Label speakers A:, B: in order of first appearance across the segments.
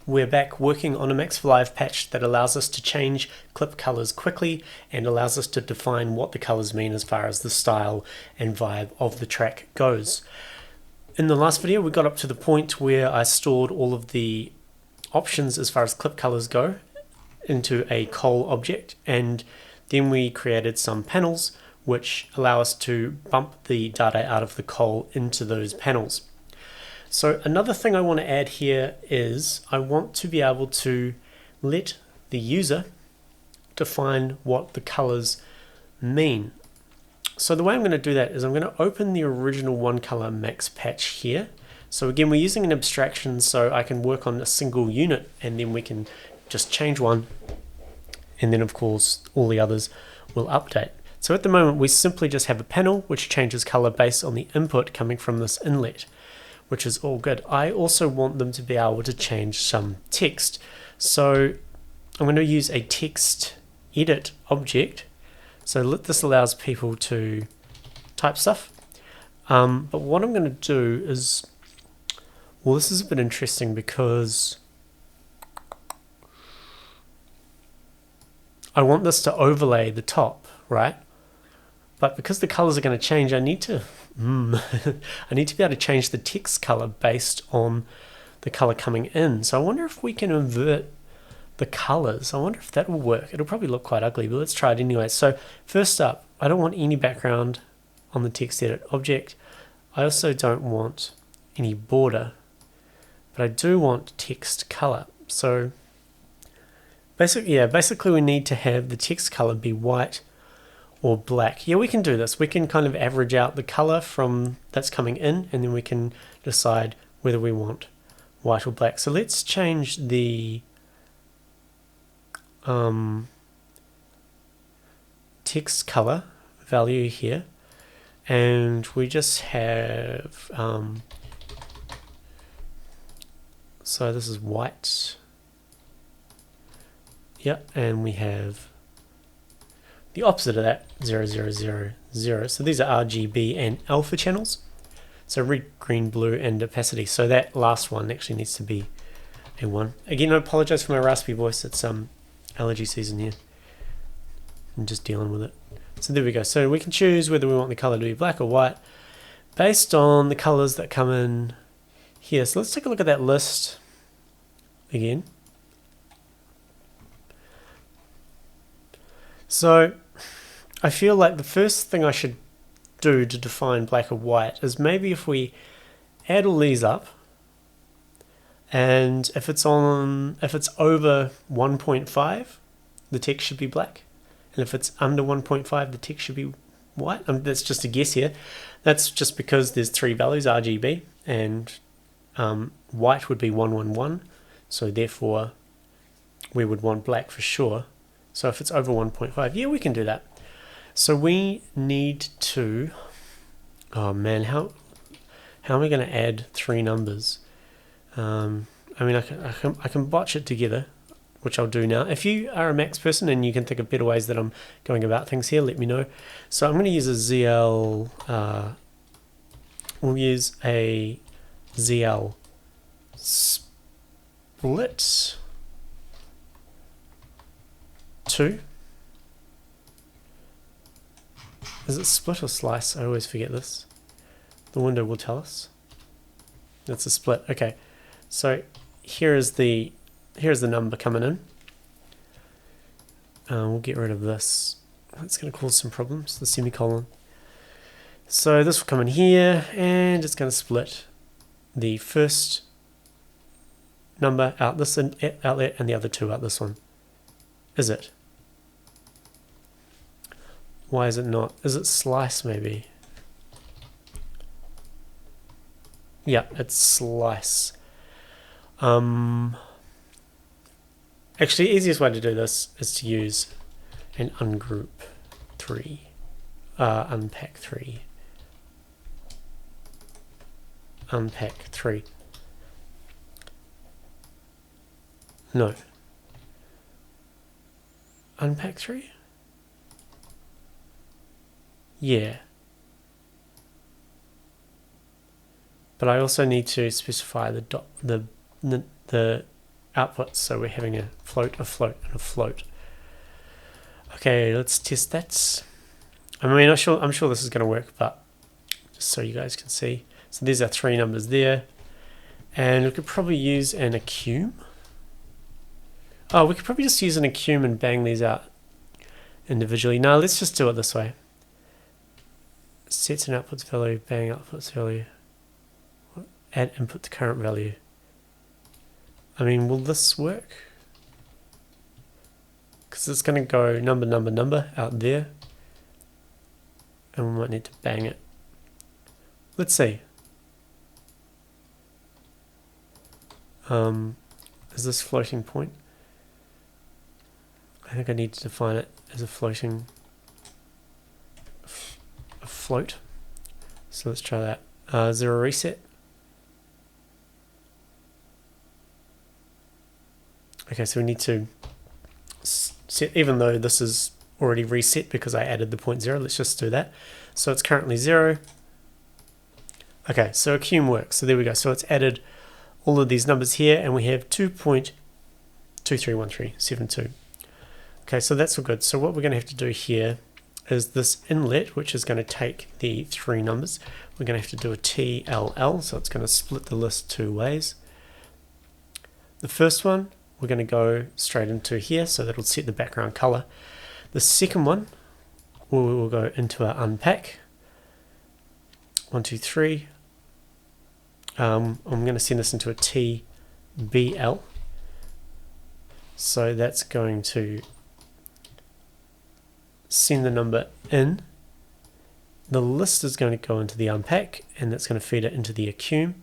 A: we're back working on a Max for Live patch that allows us to change clip colors quickly and allows us to define what the colors mean as far as the style and vibe of the track goes. In the last video, we got up to the point where I stored all of the options as far as clip colors go into a col object, and then we created some panels which allow us to bump the data out of the col into those panels. So another thing I want to add here is I want to be able to let the user define what the colors mean. So the way I'm going to do that is I'm going to open the original one color max patch here. So again, we're using an abstraction so I can work on a single unit and then we can just change one, and then of course all the others will update. So at the moment we simply just have a panel which changes color based on the input coming from this inlet, which is all good. I also want them to be able to change some text. So I'm going to use a text edit object. So this allows people to type stuff. But what I'm going to do is, well, this is a bit interesting because I want this to overlay the top, right? But because the colors are going to change, I need to I need to be able to change the text color based on the color coming in. So I wonder if we can invert the colors. I wonder if that will work. It'll probably look quite ugly, but let's try it anyway. So first up, I don't want any background on the text edit object. I also don't want any border, but I do want text color. So basically we need to have the text color be white or black. Yeah, we can do this. We can kind of average out the color from that's coming in, and then we can decide whether we want white or black. So let's change the text color value here, and we just have so this is white. Yep, and we have the opposite of that, 0, 0, 0, 0. So these are RGB and alpha channels. So red, green, blue, and opacity. So that last one actually needs to be a 1. Again, I apologize for my raspy voice. It's allergy season here. I'm just dealing with it. So there we go. So we can choose whether we want the color to be black or white based on the colors that come in here. So let's take a look at that list again. So I feel like the first thing I should do to define black or white is maybe if we add all these up, and if it's over 1.5, the text should be black, and if it's under 1.5, the text should be white. That's just a guess here. That's just because there's 3 values, RGB, and white would be 111, so therefore we would want black for sure. So if it's over 1.5, yeah, we can do that. So we need to, oh man, how am I going to add 3 numbers? I mean, I can botch it together, which I'll do now. If you are a Max person and you can think of better ways that I'm going about things here, let me know. So I'm going to use a ZL, we'll use a ZL split 2. Is it split or slice? I always forget this. The window will tell us. That's a split. Okay, so here's the number coming in. We'll get rid of this. That's going to cause some problems. The semicolon. So this will come in here, and it's going to split the first number out this outlet and the other 2 out this one. Is it? Why is it not? Is it slice maybe? Yeah, it's slice. Actually, the easiest way to do this is to use an ungroup 3, unpack 3, unpack 3. No. Unpack 3? Yeah. But I also need to specify the outputs. So we're having a float, and a float. Okay, let's test that. I mean, I'm sure this is going to work, but just so you guys can see. So there's our 3 numbers there. And we could probably use an accum. Oh, we could probably just use an accum and bang these out individually. No, let's just do it this way. Sets and outputs value, bang outputs value. Add input to current value. I mean, will this work? Because it's going to go number out there. And we might need to bang it. Let's see. Is this floating point? I think I need to define it as a floating a float. So let's try that. Is there a reset? Okay, so we need to set, even though this is already reset because I added the 0.0, let's just do that. So it's currently 0. Okay, so accum works. So there we go. So it's added all of these numbers here, and we have 2.231372. Okay, so that's all good. So what we're going to have to do here is this inlet, which is going to take the 3 numbers. We're going to have to do a TLL, so it's going to split the list 2 ways. The first one, we're going to go straight into here, so that'll set the background color. The second one, we'll go into our unpack. 1, 2, 3. I'm going to send this into a TBL. So that's going to send the number in. The list is going to go into the unpack, and that's going to feed it into the accum.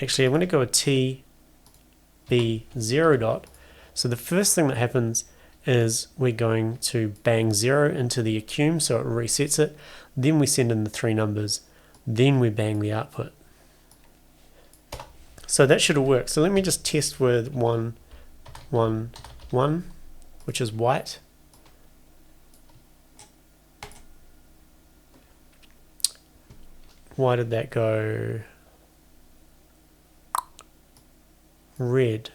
A: Actually, I'm going to go a TB0 dot. So the first thing that happens is we're going to bang 0 into the accum, so it resets it. Then we send in the 3 numbers. Then we bang the output. So that should all work. So let me just test with 1, 1, 1, which is white. Why did that go red?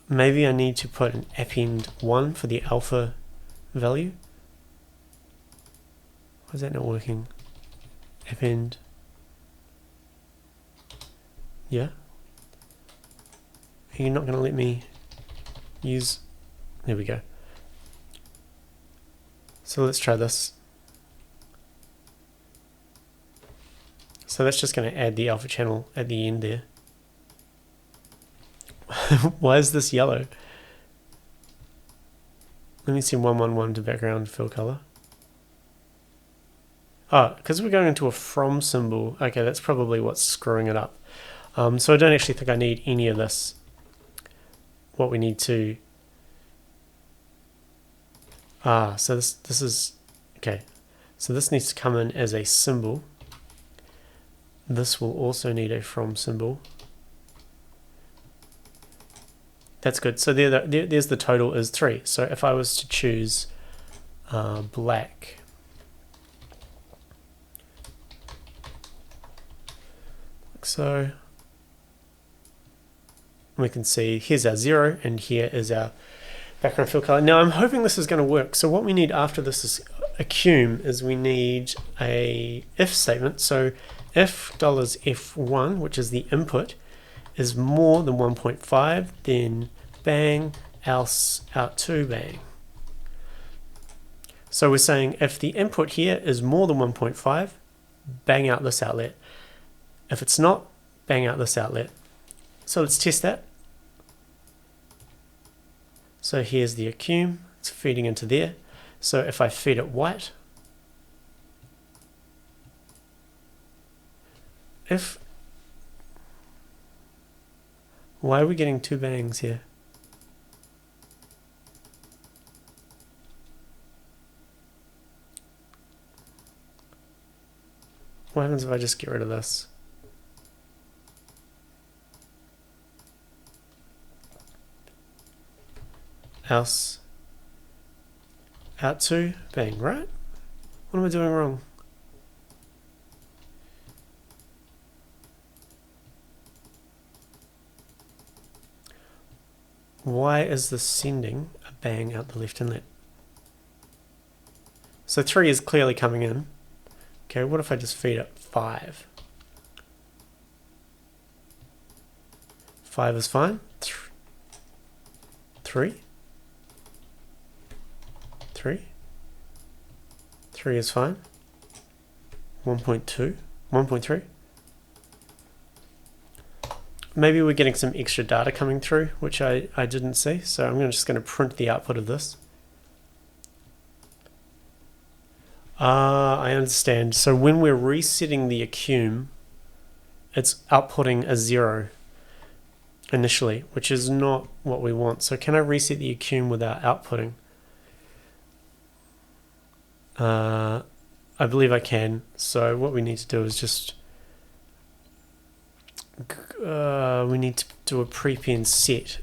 A: Maybe I need to put an append 1 for the alpha value. Why is that not working? Append. Yeah. Are you not going to let me use? There we go. So let's try this. So that's just going to add the alpha channel at the end there. Why is this yellow? Let me see 111 to background fill color. Oh, because we're going into a from symbol. Okay, that's probably what's screwing it up. So I don't actually think I need any of this. What we need to... so this is... Okay, so this needs to come in as a symbol. This will also need a from symbol. That's good. So there's the total is 3. So if I was to choose black, like so, we can see here's our 0 and here is our background fill color. Now I'm hoping this is going to work. So what we need after this is accum is we need a if statement. So if $f1, which is the input, is more than 1.5, then bang, else out2 bang. So we're saying if the input here is more than 1.5, bang out this outlet. If it's not, bang out this outlet. So let's test that. So here's the accum, it's feeding into there. So if I feed it white, why are we getting 2 bangs here? What happens if I just get rid of this? Else out2 bang, right? What am I doing wrong? Why is this sending a bang out the left inlet? So 3 is clearly coming in. Okay, what if I just feed it 5? 5 is fine. 3. 3. 3 is fine. 1.2. 1.3. Maybe we're getting some extra data coming through, which I didn't see. So I'm just going to print the output of this. I understand. So when we're resetting the accum, it's outputting a 0 initially, which is not what we want. So can I reset the accum without outputting? I believe I can. So what we need to do is just we need to do a prepend set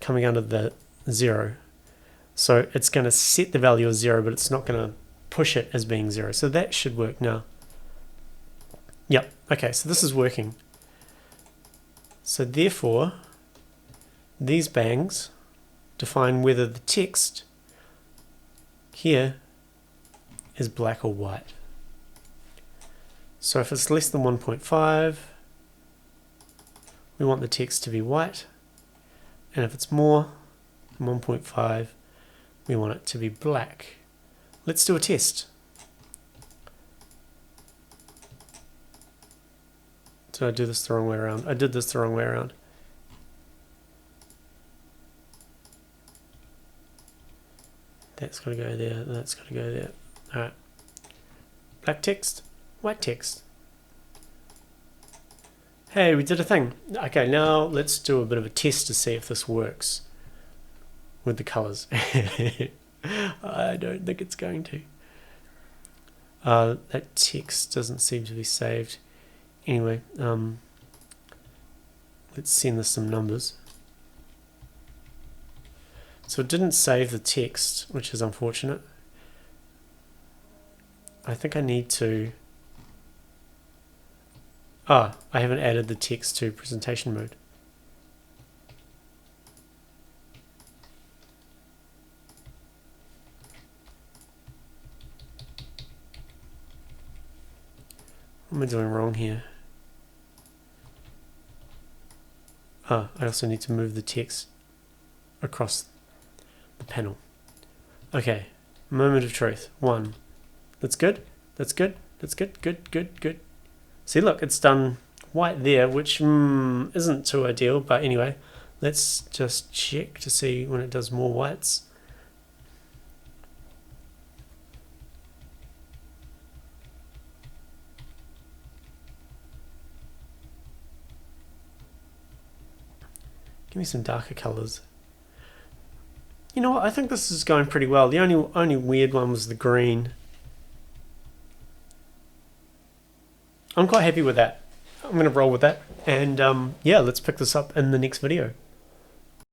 A: coming under the 0. So it's going to set the value as 0, but it's not going to push it as being 0. So that should work now. Yep. Okay, so this is working. So therefore, these bangs define whether the text here is black or white. So if it's less than 1.5, we want the text to be white. And if it's more than 1.5, we want it to be black. Let's do a test. Did I do this the wrong way around? I did this the wrong way around. That's got to go there, that's got to go there. Alright. Black text, white text. Hey, we did a thing. Okay, now let's do a bit of a test to see if this works with the colors. I don't think it's going to. That text doesn't seem to be saved. Anyway, let's send this some numbers. So it didn't save the text, which is unfortunate. I think I need to... I haven't added the text to presentation mode. What am I doing wrong here? I also need to move the text across the panel. Okay, moment of truth. 1. That's good. That's good. That's good. Good. See, look, it's done white there, which isn't too ideal, but anyway, let's just check to see when it does more whites. Give me some darker colors. You know what? I think this is going pretty well. The only weird one was the green. I'm quite happy with that. I'm going to roll with that. And yeah, let's pick this up in the next video.